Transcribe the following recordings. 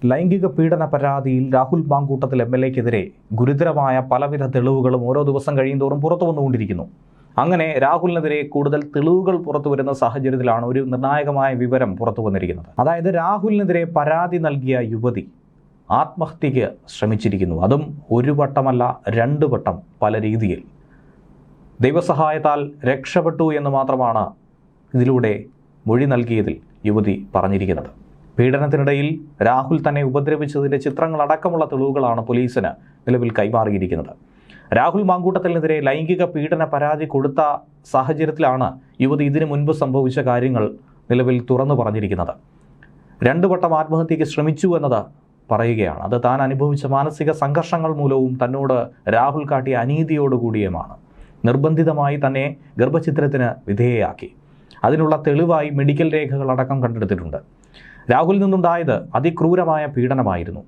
ലൈംഗിക പീഡന പരാതിയിൽ രാഹുൽ മാങ്കൂട്ടത്തിൽ MLA-ക്കെതിരെ ഗുരുതരമായ പലവിധ തെളിവുകളും ഓരോ ദിവസം കഴിയുന്തോറും പുറത്തു വന്നുകൊണ്ടിരിക്കുന്നു. അങ്ങനെ രാഹുലിനെതിരെ കൂടുതൽ തെളിവുകൾ പുറത്തു വരുന്ന സാഹചര്യത്തിലാണ് ഒരു നിർണായകമായ വിവരം പുറത്തു വന്നിരിക്കുന്നത്. അതായത് രാഹുലിനെതിരെ പരാതി നൽകിയ യുവതി ആത്മഹത്യയ്ക്ക് ശ്രമിച്ചിരിക്കുന്നു. അതും ഒരു വട്ടമല്ല, 2 വട്ടം പല രീതിയിൽ. ദൈവസഹായത്താൽ രക്ഷപ്പെട്ടു എന്ന് മാത്രമാണ് ഇതിലൂടെ മൊഴി നൽകിയതിൽ യുവതി പറഞ്ഞിരിക്കുന്നത്. പീഡനത്തിനിടയിൽ രാഹുൽ തന്നെ ഉപദ്രവിച്ചതിൻ്റെ ചിത്രങ്ങളടക്കമുള്ള തെളിവുകളാണ് പോലീസിന് നിലവിൽ കൈമാറിയിരിക്കുന്നത്. രാഹുൽ മാങ്കൂട്ടത്തിനെതിരെ ലൈംഗിക പീഡന പരാതി കൊടുത്ത സാഹചര്യത്തിലാണ് യുവതി ഇതിനു മുൻപ് സംഭവിച്ച കാര്യങ്ങൾ നിലവിൽ തുറന്നു പറഞ്ഞിരിക്കുന്നത്. 2 വട്ടം ആത്മഹത്യയ്ക്ക് ശ്രമിച്ചു എന്നത് പറയുകയാണ്. അത് താൻ അനുഭവിച്ച മാനസിക സംഘർഷങ്ങൾ മൂലവും തന്നോട് രാഹുൽ കാട്ടിയ അനീതിയോടുകൂടിയുമാണ്. നിർബന്ധിതമായി തന്നെ ഗർഭചിത്രത്തിന് വിധേയയാക്കി. അതിനുള്ള തെളിവായി മെഡിക്കൽ രേഖകളടക്കം കണ്ടെടുത്തിട്ടുണ്ട്. രാഹുലിൽ നിന്നുണ്ടായത് അതിക്രൂരമായ പീഡനമായിരുന്നു.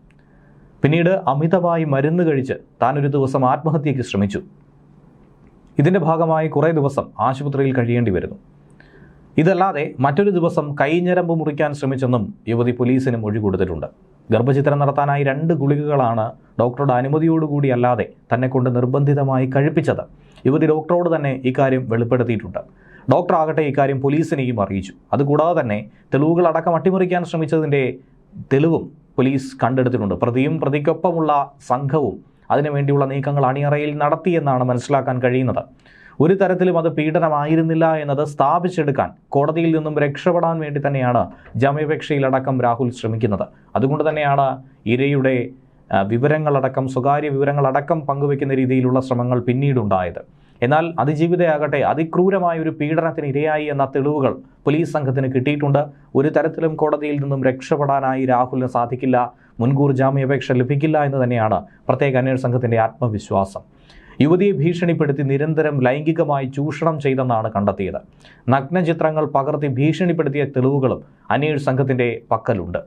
പിന്നീട് അമിതമായി മരുന്ന് കഴിച്ച് താൻ ഒരു ദിവസം ആത്മഹത്യയ്ക്ക് ശ്രമിച്ചു. ഇതിൻ്റെ ഭാഗമായി കുറേ ദിവസം ആശുപത്രിയിൽ കഴിയേണ്ടി വരുന്നു. ഇതല്ലാതെ മറ്റൊരു ദിവസം കൈഞ്ഞരമ്പ് മുറിക്കാൻ ശ്രമിച്ചെന്നും യുവതി പോലീസിന് മൊഴി കൊടുത്തിട്ടുണ്ട്. ഗർഭചിത്രം നടത്താനായി 2 ഗുളികകളാണ് ഡോക്ടറുടെ അനുമതിയോടുകൂടി അല്ലാതെ തന്നെ കൊണ്ട് നിർബന്ധിതമായി കഴിപ്പിച്ചത്. യുവതി ഡോക്ടറോട് തന്നെ ഇക്കാര്യം വെളിപ്പെടുത്തിയിട്ടുണ്ട്. ഡോക്ടർ ആകട്ടെ ഇക്കാര്യം പോലീസിനെയും അറിയിച്ചു. അതുകൂടാതെ തന്നെ തെളിവുകളടക്കം അട്ടിമറിക്കാൻ ശ്രമിച്ചതിൻ്റെ തെളിവും പോലീസ് കണ്ടെടുത്തിട്ടുണ്ട്. പ്രതിയും പ്രതിക്കൊപ്പമുള്ള സംഘവും അതിനുവേണ്ടിയുള്ള നീക്കങ്ങൾ അണിയറയിൽ നടത്തിയെന്നാണ് മനസ്സിലാക്കാൻ കഴിയുന്നത്. ഒരു തരത്തിലും അത് പീഡനമായിരുന്നില്ല എന്നത് സ്ഥാപിച്ചെടുക്കാൻ കോടതിയിൽ നിന്നും രക്ഷപ്പെടാൻ വേണ്ടി തന്നെയാണ് ജാമ്യാപേക്ഷയിലടക്കം രാഹുൽ ശ്രമിക്കുന്നത്. അതുകൊണ്ട് തന്നെയാണ് ഇരയുടെ വിവരങ്ങളടക്കം, സ്വകാര്യ വിവരങ്ങളടക്കം പങ്കുവെക്കുന്ന രീതിയിലുള്ള ശ്രമങ്ങൾ പിന്നീടുണ്ടായത്. എന്നാൽ അതിജീവിതയാകട്ടെ അതിക്രൂരമായ ഒരു പീഡനത്തിന് ഇരയായി എന്ന തെളിവുകൾ പോലീസ് സംഘത്തിന് കിട്ടിയിട്ടുണ്ട്. ഒരു തരത്തിലും കോടതിയിൽ നിന്നും രക്ഷപ്പെടാനായി രാഹുലിന് സാധിക്കില്ല, മുൻകൂർ ജാമ്യാപേക്ഷ ലഭിക്കില്ല എന്ന് തന്നെയാണ് പ്രത്യേക അന്വേഷണ സംഘത്തിൻ്റെ ആത്മവിശ്വാസം. യുവതിയെ ഭീഷണിപ്പെടുത്തി നിരന്തരം ലൈംഗികമായി ചൂഷണം ചെയ്തെന്നാണ് കണ്ടെത്തിയത്. നഗ്നചിത്രങ്ങൾ പകർത്തി ഭീഷണിപ്പെടുത്തിയ തെളിവുകളും അന്വേഷണ സംഘത്തിൻ്റെ പക്കലുണ്ട്.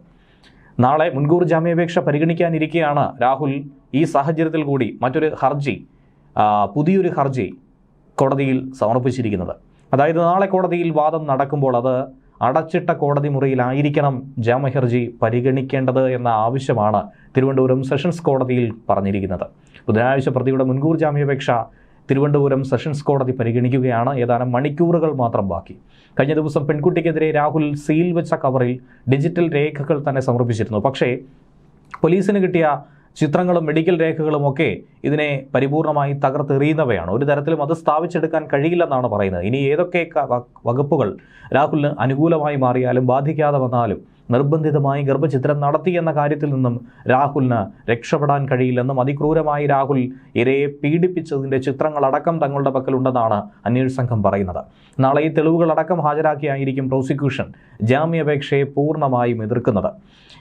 നാളെ മുൻകൂർ ജാമ്യാപേക്ഷ പരിഗണിക്കാനിരിക്കെയാണ് രാഹുൽ ഈ സാഹചര്യത്തിൽ കൂടി പുതിയൊരു ഹർജി കോടതിയിൽ സമർപ്പിച്ചിരിക്കുന്നത്. അതായത് നാളെ കോടതിയിൽ വാദം നടക്കുമ്പോൾ അത് അടച്ചിട്ട കോടതി മുറിയിലായിരിക്കണം ജാമ്യഹർജി പരിഗണിക്കേണ്ടത് എന്ന ആവശ്യമാണ് തിരുവനന്തപുരം സെഷൻസ് കോടതിയിൽ പറഞ്ഞിരിക്കുന്നത്. ബുധനാഴ്ച പ്രതിയുടെ മുൻകൂർ ജാമ്യാപേക്ഷ തിരുവനന്തപുരം സെഷൻസ് കോടതി പരിഗണിക്കുകയാണ്. ഏതാനും മണിക്കൂറുകൾ മാത്രം ബാക്കി. കഴിഞ്ഞ ദിവസം പെൺകുട്ടിക്കെതിരെ രാഹുൽ സീൽ വെച്ച കവറിൽ ഡിജിറ്റൽ രേഖകൾ തന്നെ സമർപ്പിച്ചിരുന്നു. പക്ഷേ പോലീസിന് കിട്ടിയ ചിത്രങ്ങളും മെഡിക്കൽ രേഖകളും ഒക്കെ ഇതിനെ പരിപൂർണമായി തകർത്തെറിയുന്നവയാണ്. ഒരു തരത്തിലും അത് സ്ഥാപിച്ചെടുക്കാൻ കഴിയില്ലെന്നാണ് പറയുന്നത്. ഇനി ഏതൊക്കെ വകുപ്പുകൾ രാഹുലിന് അനുകൂലമായി മാറിയാലും ബാധിക്കാതെ വന്നാലും നിർബന്ധിതമായി ഗർഭചിത്രം നടത്തിയെന്ന കാര്യത്തിൽ നിന്നും രാഹുലിന് രക്ഷപ്പെടാൻ കഴിയില്ലെന്നും അതിക്രൂരമായി രാഹുൽ ഇരയെ പീഡിപ്പിച്ചതിൻ്റെ ചിത്രങ്ങളടക്കം തങ്ങളുടെ പക്കലുണ്ടെന്നാണ് അന്വേഷണ സംഘം പറയുന്നത്. നാളെ ഈ തെളിവുകളടക്കം ഹാജരാക്കിയായിരിക്കും പ്രോസിക്യൂഷൻ ജാമ്യാപേക്ഷയെ പൂർണ്ണമായും എതിർക്കുന്നത്.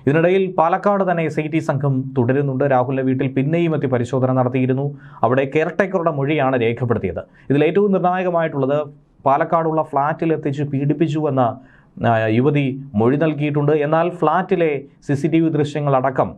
ഇതിനിടയിൽ പാലക്കാട് തന്നെ SIT സംഘം തുടരുന്നുണ്ട്. രാഹുലിൻ്റെ വീട്ടിൽ പിന്നെയും എത്തി പരിശോധന നടത്തിയിരുന്നു. അവിടെ കെയർടേക്കറുടെ മൊഴിയാണ് രേഖപ്പെടുത്തിയത്. ഇതിൽ ഏറ്റവും നിർണായകമായിട്ടുള്ളത് പാലക്കാടുള്ള ഫ്ളാറ്റിൽ എത്തിച്ച് പീഡിപ്പിച്ചുവെന്ന് യുവതി മൊഴി നൽകിയിട്ടുണ്ട്. എന്നാൽ ഫ്ളാറ്റിലെ CCTV ദൃശ്യങ്ങളടക്കം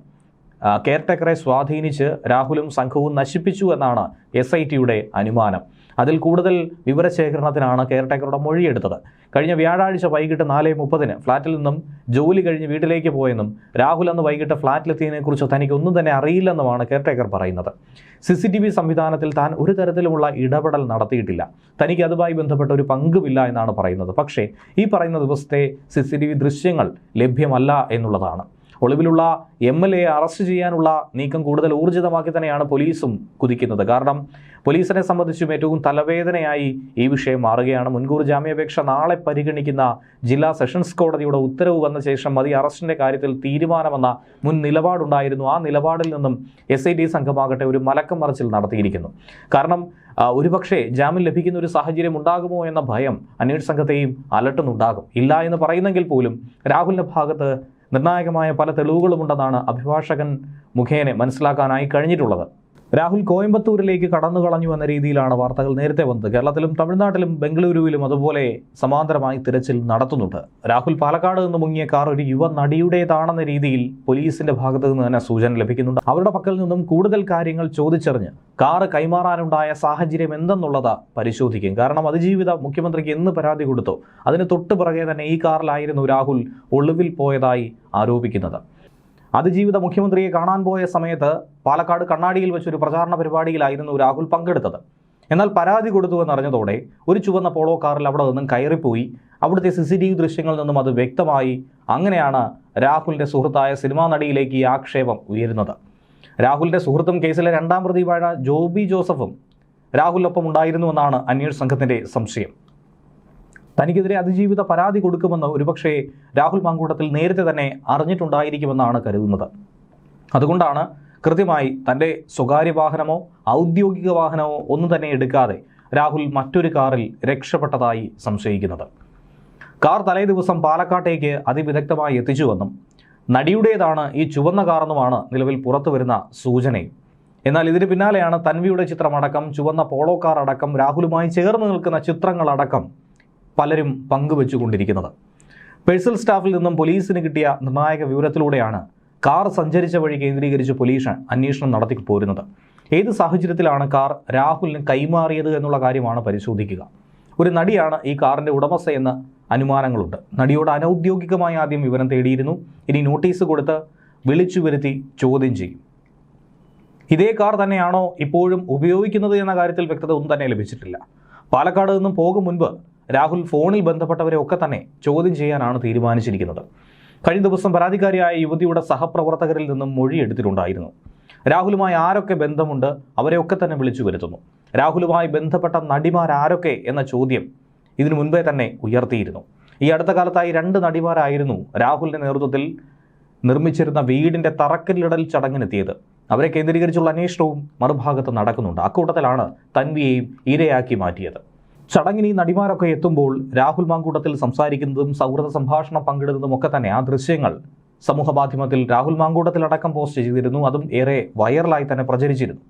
കെയർടേക്കറെ സ്വാധീനിച്ച് രാഹുലും സംഘവും നശിപ്പിച്ചു എന്നാണ് SITയുടെ അനുമാനം. അതിൽ കൂടുതൽ വിവരശേഖരണത്തിനാണ് കെയർടേക്കറുടെ മൊഴിയെടുത്തത്. കഴിഞ്ഞ വ്യാഴാഴ്ച വൈകിട്ട് 4:30 ഫ്ളാറ്റിൽ നിന്നും ജോലി കഴിഞ്ഞ് വീട്ടിലേക്ക് പോയെന്നും രാഹുൽ അന്ന് വൈകിട്ട് ഫ്ളാറ്റിലെത്തിയതിനെക്കുറിച്ച് തനിക്ക് ഒന്നും തന്നെ അറിയില്ലെന്നുമാണ് കെയർടേക്കർ പറയുന്നത്. CCTV സംവിധാനത്തിൽ താൻ ഒരു തരത്തിലുമുള്ള ഇടപെടൽ നടത്തിയിട്ടില്ല, തനിക്ക് അതുമായി ബന്ധപ്പെട്ട ഒരു പങ്കുമില്ല എന്നാണ് പറയുന്നത്. പക്ഷേ ഈ പറയുന്ന ദിവസത്തെ CCTV ദൃശ്യങ്ങൾ ലഭ്യമല്ല എന്നുള്ളതാണ്. ഒളിവിലുള്ള MLA അറസ്റ്റ് ചെയ്യാനുള്ള നീക്കം കൂടുതൽ ഊർജിതമാക്കി തന്നെയാണ് പോലീസും കുതിക്കുന്നത്. കാരണം പോലീസിനെ സംബന്ധിച്ചും ഏറ്റവും തലവേദനയായി ഈ വിഷയം മാറുകയാണ്. മുൻകൂർ ജാമ്യാപേക്ഷ നാളെ പരിഗണിക്കുന്ന ജില്ലാ സെഷൻസ് കോടതിയുടെ ഉത്തരവ് വന്ന ശേഷം മതി അറസ്റ്റിൻ്റെ കാര്യത്തിൽ തീരുമാനമെന്ന മുൻ നിലപാടുണ്ടായിരുന്നു. ആ നിലപാടിൽ നിന്നും SIT സംഘമാകട്ടെ ഒരു മലക്കം മറിച്ചിൽ നടത്തിയിരിക്കുന്നു. കാരണം ഒരുപക്ഷെ ജാമ്യം ലഭിക്കുന്ന ഒരു സാഹചര്യം ഉണ്ടാകുമോ എന്ന ഭയം അന്വേഷണ സംഘത്തെയും അലട്ടുന്നുണ്ടാകും. ഇല്ല എന്ന് പറയുന്നെങ്കിൽ പോലും രാഹുലിൻ്റെ ഭാഗത്ത് നിർണായകമായ പല തെളിവുകളുമുണ്ടെന്നാണ് അഭിഭാഷകൻ മുഖേന മനസ്സിലാക്കാനായി കഴിഞ്ഞിട്ടുള്ളത്. രാഹുൽ കോയമ്പത്തൂരിലേക്ക് കടന്നു കളഞ്ഞു എന്ന രീതിയിലാണ് വാർത്തകൾ നേരത്തെ വന്നത്. കേരളത്തിലും തമിഴ്നാട്ടിലും ബംഗളൂരുവിലും അതുപോലെ സമാന്തരമായി തിരച്ചിൽ നടത്തുന്നുണ്ട്. രാഹുൽ പാലക്കാട് നിന്ന് മുങ്ങിയ കാർ ഒരു യുവ നടിയുടേതാണെന്ന രീതിയിൽ പോലീസിന്റെ ഭാഗത്തു നിന്ന് തന്നെ സൂചന ലഭിക്കുന്നുണ്ട്. അവരുടെ പക്കൽ നിന്നും കൂടുതൽ കാര്യങ്ങൾ ചോദിച്ചറിഞ്ഞ് കാറ് കൈമാറാനുണ്ടായ സാഹചര്യം എന്തെന്നുള്ളത് പരിശോധിക്കും. കാരണം അതിജീവിത മുഖ്യമന്ത്രിക്ക് എന്ന് പരാതി കൊടുത്തോ അതിന് തൊട്ട് പിറകെ തന്നെ ഈ കാറിലായിരുന്നു രാഹുൽ ഒളിവിൽ പോയതായി ആരോപിക്കുന്നത്. അതിജീവിത മുഖ്യമന്ത്രിയെ കാണാൻ പോയ സമയത്ത് പാലക്കാട് കണ്ണാടിയിൽ വെച്ചൊരു പ്രചാരണ പരിപാടിയിലായിരുന്നു രാഹുൽ പങ്കെടുത്തത്. എന്നാൽ പരാതി കൊടുത്തു എന്നറിഞ്ഞതോടെ ഒരു ചുവന്ന പോളോ കാറിൽ അവിടെ നിന്നും കയറിപ്പോയി. അവിടുത്തെ CCTV ദൃശ്യങ്ങളിൽ നിന്നും അത് വ്യക്തമായി. അങ്ങനെയാണ് രാഹുലിൻ്റെ സുഹൃത്തായ സിനിമാ നടിയിലേക്ക് ഈ ആക്ഷേപം ഉയരുന്നത്. രാഹുലിൻ്റെ സുഹൃത്തും കേസിലെ 2ാം പ്രതിയായ ജോബി ജോസഫും രാഹുലിനൊപ്പം ഉണ്ടായിരുന്നുവെന്നാണ് അന്വേഷണ സംഘത്തിൻ്റെ സംശയം. തനിക്കെതിരെ അതിജീവിത പരാതി കൊടുക്കുമെന്ന് ഒരുപക്ഷെ രാഹുൽ മാങ്കൂട്ടത്തിൽ നേരത്തെ തന്നെ അറിഞ്ഞിട്ടുണ്ടായിരിക്കുമെന്നാണ് കരുതുന്നത്. അതുകൊണ്ടാണ് കൃത്യമായി തൻ്റെ സ്വകാര്യ വാഹനമോ ഔദ്യോഗിക വാഹനമോ ഒന്നും തന്നെ എടുക്കാതെ രാഹുൽ മറ്റൊരു കാറിൽ രക്ഷപ്പെട്ടതായി സംശയിക്കുന്നത്. കാർ തലേ ദിവസം പാലക്കാട്ടേക്ക് അതിവിദഗ്ധമായി എത്തിച്ചുവെന്നും നടിയുടേതാണ് ഈ ചുവന്ന കാറെന്നുമാണ് നിലവിൽ പുറത്തു വരുന്ന സൂചനയും. എന്നാൽ ഇതിന് പിന്നാലെയാണ് തൻവിയുടെ ചിത്രമടക്കം ചുവന്ന പോളോ കാർ അടക്കം രാഹുലുമായി ചേർന്ന് നിൽക്കുന്ന ചിത്രങ്ങളടക്കം പലരും പങ്കുവെച്ചുകൊണ്ടിരിക്കുന്നത്. പേഴ്സണൽ സ്റ്റാഫിൽ നിന്നും പോലീസിന് കിട്ടിയ നിർണായക വിവരത്തിലൂടെയാണ് കാർ സഞ്ചരിച്ച വഴി കേന്ദ്രീകരിച്ച് പോലീസ് അന്വേഷണം നടത്തി പോരുന്നത്. ഏത് സാഹചര്യത്തിലാണ് കാർ രാഹുലിന് കൈമാറിയത് എന്നുള്ള കാര്യമാണ് പരിശോധിക്കുക. ഒരു നടിയാണ് ഈ കാറിൻ്റെ ഉടമസ്ഥയെന്ന് അനുമാനങ്ങളുണ്ട്. നടിയോട് അനൗദ്യോഗികമായി ആദ്യം വിവരം തേടിയിരുന്നു. ഇനി നോട്ടീസ് കൊടുത്ത് വിളിച്ചു വരുത്തി ചോദ്യം ചെയ്യും. ഇതേ കാർ തന്നെയാണോ ഇപ്പോഴും ഉപയോഗിക്കുന്നത് എന്ന കാര്യത്തിൽ വ്യക്തത ഒന്നും തന്നെ ലഭിച്ചിട്ടില്ല. പാലക്കാട് നിന്നും പോകും മുൻപ് രാഹുൽ ഫോണിൽ ബന്ധപ്പെട്ടവരെ ഒക്കെ തന്നെ ചോദ്യം ചെയ്യാനാണ് തീരുമാനിച്ചിരിക്കുന്നത്. കഴിഞ്ഞ ദിവസം പരാതിക്കാരിയായ യുവതിയുടെ സഹപ്രവർത്തകരിൽ നിന്നും മൊഴി എടുത്തിട്ടുണ്ടായിരുന്നു. രാഹുലുമായി ആരൊക്കെ ബന്ധമുണ്ട് അവരെയൊക്കെ തന്നെ വിളിച്ചു വരുത്തുന്നു. രാഹുലുമായി ബന്ധപ്പെട്ട നടിമാരാരൊക്കെ എന്ന ചോദ്യം ഇതിനു മുൻപേ തന്നെ ഉയർത്തിയിരുന്നു. ഈ അടുത്ത കാലത്തായി 2 നടിമാരായിരുന്നു രാഹുലിൻ്റെ നേതൃത്വത്തിൽ നിർമ്മിച്ചിരുന്ന വീടിൻ്റെ തറക്കല്ലിടൽ ചടങ്ങിനെത്തിയത്. അവരെ കേന്ദ്രീകരിച്ചുള്ള അന്വേഷണവും മറുഭാഗത്ത് നടക്കുന്നുണ്ട്. അക്കൂട്ടത്തിലാണ് തൻവിയെയും ഇരയാക്കി മാറ്റിയത്. ചടങ്ങിന് ഈ നടിമാരൊക്കെ എത്തുമ്പോൾ രാഹുൽ മാങ്കൂട്ടത്തിൽ സംസാരിക്കുന്നതും സൗഹൃദ സംഭാഷണം പങ്കിടുന്നതും ഒക്കെ തന്നെ ആ ദൃശ്യങ്ങൾ സമൂഹ മാധ്യമത്തിൽ രാഹുൽ മാങ്കൂട്ടത്തിലടക്കം പോസ്റ്റ് ചെയ്തിരുന്നു. അതും ഏറെ വൈറലായി തന്നെ പ്രചരിച്ചിരുന്നു.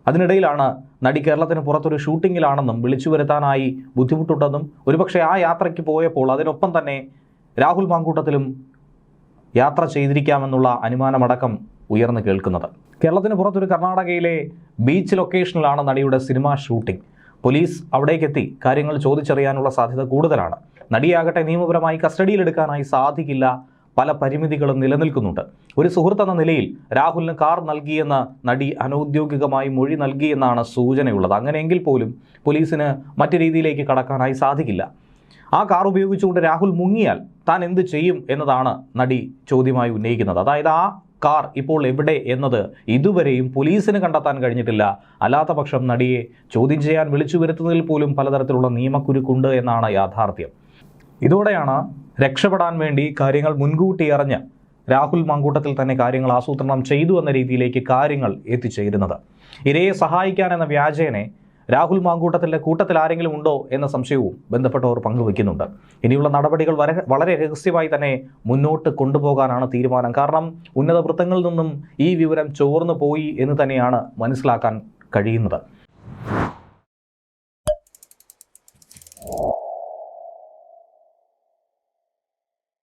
അതിനിടയിലാണ് നടി കേരളത്തിന് പുറത്തൊരു ഷൂട്ടിങ്ങിലാണെന്നും വിളിച്ചു വരുത്താനായി ബുദ്ധിമുട്ടുണ്ടെന്നും ഒരുപക്ഷെ ആ യാത്രയ്ക്ക് പോയപ്പോൾ അതിനൊപ്പം തന്നെ രാഹുൽ മാങ്കൂട്ടത്തിലും യാത്ര ചെയ്തിരിക്കാമെന്നുള്ള അനുമാനമടക്കം ഉയർന്നു കേൾക്കുന്നത്. കേരളത്തിന് പുറത്തൊരു കർണാടകയിലെ ബീച്ച് ലൊക്കേഷനിലാണ് നടിയുടെ സിനിമ ഷൂട്ടിംഗ്. പോലീസ് അവിടേക്കെത്തി കാര്യങ്ങൾ ചോദിച്ചറിയാനുള്ള സാധ്യത കൂടുതലാണ്. നടിയാകട്ടെ നിയമപരമായി കസ്റ്റഡിയിലെടുക്കാനായി സാധിക്കില്ല. പല പരിമിതികളും നിലനിൽക്കുന്നുണ്ട്. ഒരു സുഹൃത്ത് എന്ന നിലയിൽ രാഹുലിന് കാർ നൽകിയെന്ന് നടി അനൗദ്യോഗികമായി മൊഴി നൽകിയെന്നാണ് സൂചനയുള്ളത്. അങ്ങനെയെങ്കിൽ പോലും പോലീസിന് മറ്റു രീതിയിലേക്ക് കടക്കാനായി സാധിക്കില്ല. ആ കാർ ഉപയോഗിച്ചുകൊണ്ട് രാഹുൽ മുങ്ങിയാൽ താൻ എന്ത് ചെയ്യും എന്നതാണ് നടി ചോദ്യമായി ഉന്നയിക്കുന്നത്. അതായത് ആ കാർ ഇപ്പോൾ എവിടെ എന്നത് ഇതുവരെയും പോലീസിന് കണ്ടെത്താൻ കഴിഞ്ഞിട്ടില്ല. അല്ലാത്ത പക്ഷം നടിയെ ചോദ്യം ചെയ്യാൻ വിളിച്ചു വരുത്തുന്നതിൽ പോലും പലതരത്തിലുള്ള നിയമക്കുരുക്കുണ്ട് എന്നാണ് യാഥാർത്ഥ്യം. ഇതോടെയാണ് രക്ഷപ്പെടാൻ വേണ്ടി കാര്യങ്ങൾ മുൻകൂട്ടി അറിഞ്ഞ് രാഹുൽ മാങ്കൂട്ടത്തിൽ തന്നെ കാര്യങ്ങൾ ആസൂത്രണം ചെയ്തു എന്ന രീതിയിലേക്ക് കാര്യങ്ങൾ എത്തിച്ചേരുന്നത്. ഇരയെ സഹായിക്കാൻ എന്ന വ്യാജേനെ രാഹുൽ മാങ്കൂട്ടത്തിൻ്റെ കൂട്ടത്തിൽ ആരെങ്കിലും ഉണ്ടോ എന്ന സംശയവും ബന്ധപ്പെട്ടവർ പങ്കുവയ്ക്കുന്നുണ്ട്. ഇനിയുള്ള നടപടികൾ വളരെ രഹസ്യമായി തന്നെ മുന്നോട്ട് കൊണ്ടുപോകാനാണ് തീരുമാനം. കാരണം ഉന്നത വൃത്തങ്ങളിൽ നിന്നും ഈ വിവരം ചോർന്നു പോയി എന്ന് തന്നെയാണ് മനസ്സിലാക്കാൻ കഴിയുന്നത്.